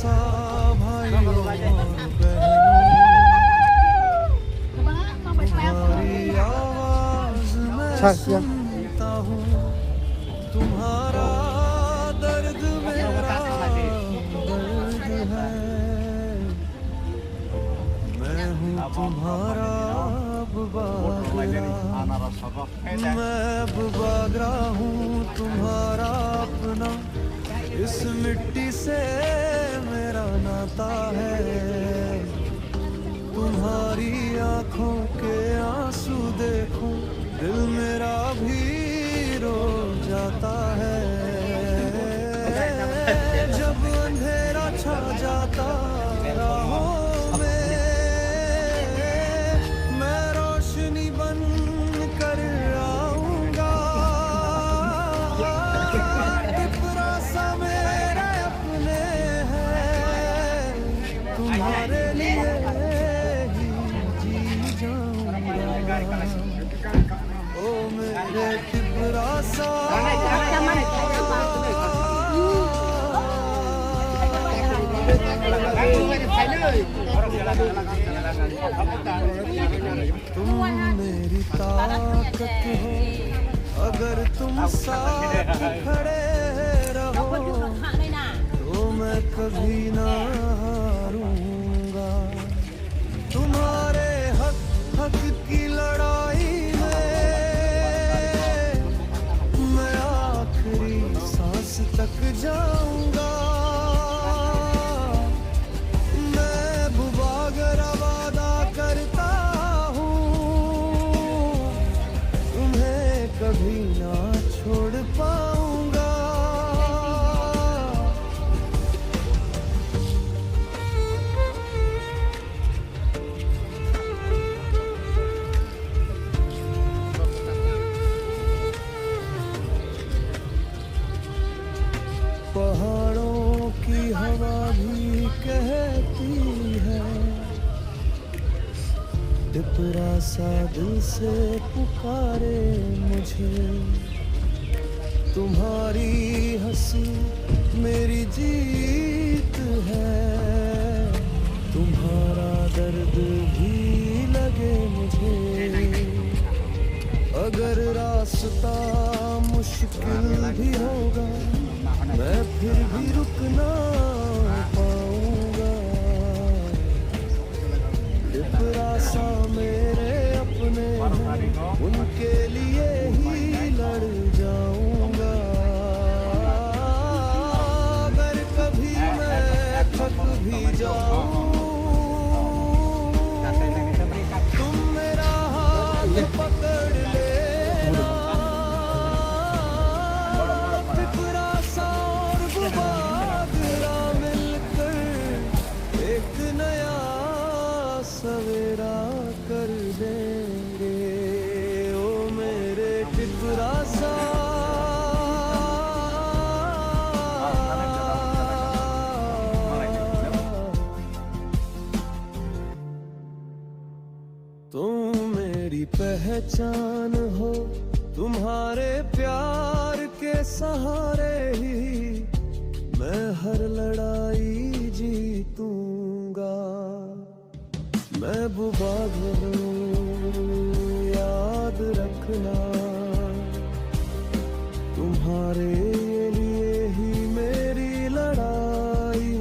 सा भाइयों और बहनों, तुम्हारी आवाज मैं सुनता हूँ, तुम्हारा दर्द मेरा दर्द है। मैं हूँ तुम्हारा अब बागरा, मैं अब बागरा हूँ तुम्हारा अपना, इस मिट्टी से मेरा नाता है। तुम्हारी आंखों के आंसू देखूं, दिल मेरा भी रो जाता है। जब अंधेरा छा जाता राहों में, मैं रोशनी बन कर आऊंगा। टिपरा सा मेरे अपने हैं, तुम्हारे लिए ही जी जाऊंगा। ओ मेरे टिपरा सा तुम मेरी ताकत हो, अगर तुम साथ खड़े रहो तो मैं कभी ना हारूंगा। तुम्हारे हक हक की लड़ाई में मैं आखिरी सांस तक जाऊंगा। कभी ना छोड़ पाऊंगा। पहाड़ों की हवा भी कहती है, टिपरा सा दिल से पुकारे मुझे। तुम्हारी हंसी मेरी जीत है, तुम्हारा दर्द भी लगे मुझे। अगर रास्ता मुश्किल भी होगा, मैं फिर भी रुकना पाऊंगा। टिपरा सा मेरे अपने हैं, उनके लिए ही लड़ जाऊंगा। अगर कभी मैं थक भी जाऊं, तुम मेरा हाथ पकड़ लेना। टिपरा सा और बागरा मिलकर एक नया सवेरा कर देंगे। ओ मेरे टिपरा सा तुम मेरी पहचान हो, तुम्हारे प्यार के सहारे ही मैं हर लड़ाई जीतूंगा। मैं बुबाग हूँ याद रखना, तुम्हारे लिए ही मेरी लड़ाई।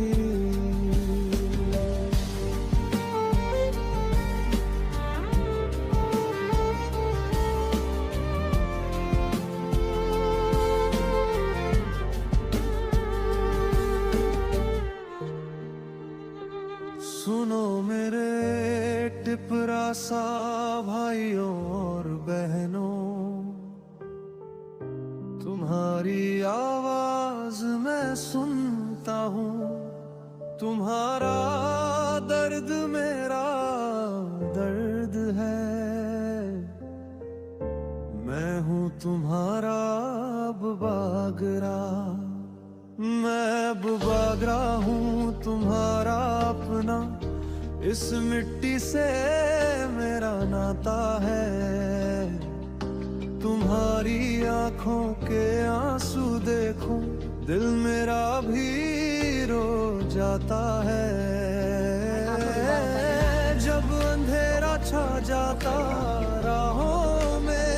सुनो मेरे टिपरा सा भाइयों और बहनों, तुम्हारी आवाज मैं सुनता हूँ, तुम्हारा दर्द मेरा दर्द है। मैं हूँ तुम्हारा अब बागरा, मैं अब बागरा हूँ तुम्हारा अपना, इस मिट्टी से मेरा नाता है। तुम्हारी आंखों के आंसू देखूं, दिल मेरा भी रो जाता है जब अंधेरा छा जाता राहों में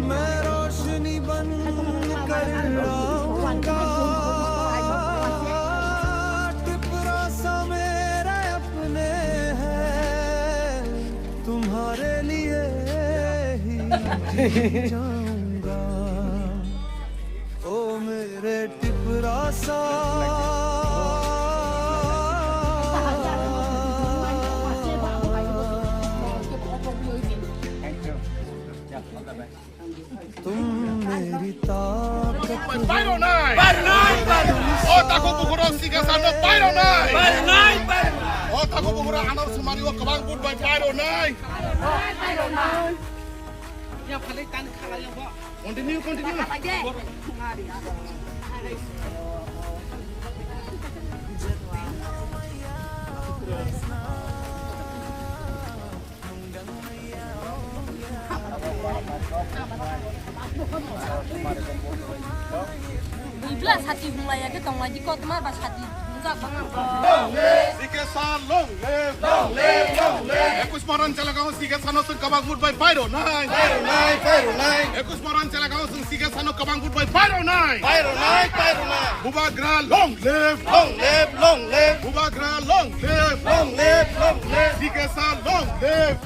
मैं रोशनी बन कर आऊंगा टिपरा सा मेरे अपने हैं तुम्हारे लिए ही जाऊंगा ओ मेरे टिपरा सा तुम मेरी ताकत Byron Nine! Oh, tako bukuro siga sano Byron Nine! Oh, tako bukuro anor sumari wa kabang good by Byron Nine! Yang paling tan kalah yang bawa. Continue. Itulah hati bunga ya kita ngaji kau kemana pas hati bunga bangang. Sige san long live! Ekus maran chala gaon sige sano sun kabang good by Byron Nine! Ekus maran chala gaon sun sige sano kabang good by Byron Nine! Bubagra long live! Bubagra long live! Sige san long live!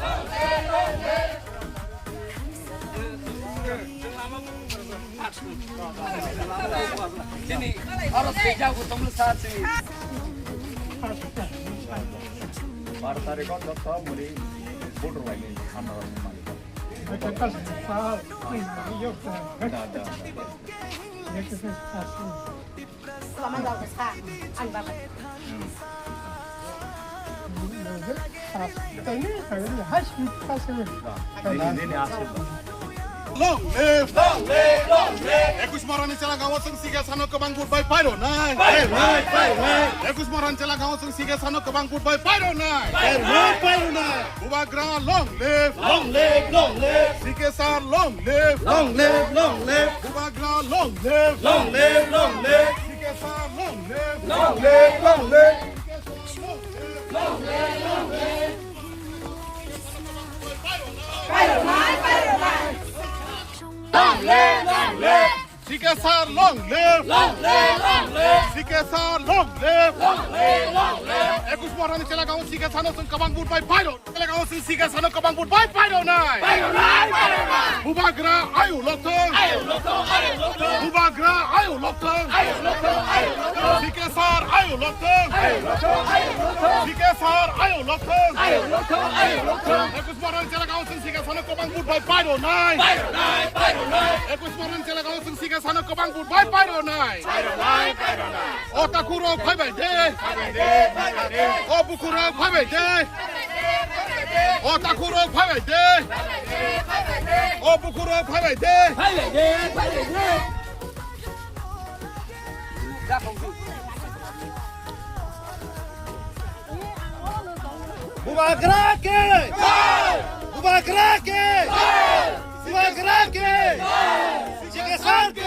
Sini harus kejauh ketemu saat sini. Partare con dotto muri bodo lagi anak mali. Selamat datang sa Anbab. Ini asal. Long live! Ekus maran chala gaon sun sige sano kabang good by Byron Nine! Ekus maran chala gaon sun sige sano kabang good by Byron Nine! Bubagra long live! Sige san long live! Bubagra long live! Sige san long live! Sige san long live! Sige san long live! Ekus maran chala gaon sige sano sun kabang good by Byron! Chala gaon sun sige sano kabang good by Byron Nine! Bubagra ayu lotong! Bubagra ayu lotong! Sige sar ayu lotong! Sige sar ayu lotong! Ekus maran chala gaon sun sige sano kabang good by Byron Nine! Ekus maran chala gaon sun sige sano kabang good by Byron Nine! O takuro bye bye day! O bukuro bye bye day! O takuro bye bye day! O bukuro bye bye day! Sige san ke!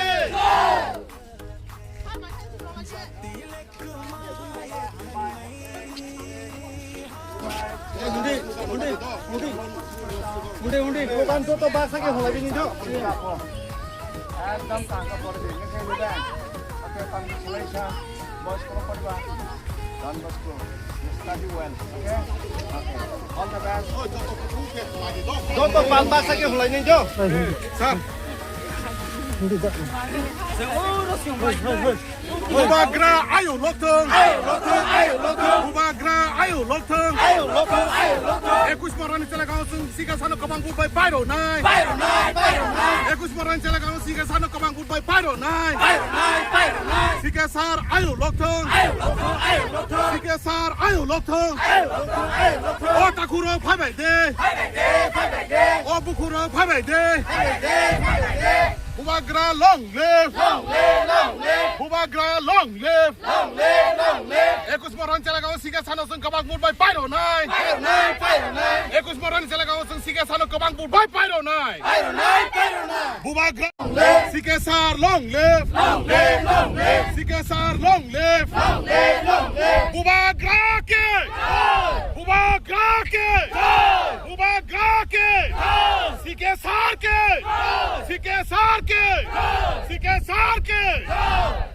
Undi, bukan toto bahasa ke hola bini do. एकदम ताका पर्दैन के लुगा okay tanggung Malaysia bos Properba dan bosku study well okay all the best Toto bahasa ke hola bini do. Sir. Bubagra ayu lotong! Bubagra ayu lotong! Ekus maran chala gaon sun sige sano kabang good by Byron Nine! Ekus maran chala gaon sige sano kabang good by Byron Nine! Sige sar ayu lotong! Sige sar ayu lotong! O takuro bye bye day! O bukuro bye bye day! Bubagra long live! Bubagra long live! Ekus maran Moran Chalagao Sika Sano Sun Kabang Boot by Pyro 9. 21 Moran Chalagao Sun Sika Sano Kabang Boot by Pyro 9. Buba Sikesar long live. Sikesar long live. Buba Grake. Buba Grake. Buba Grake. Sikesar ke. Sikesar ke. Sikesar ke.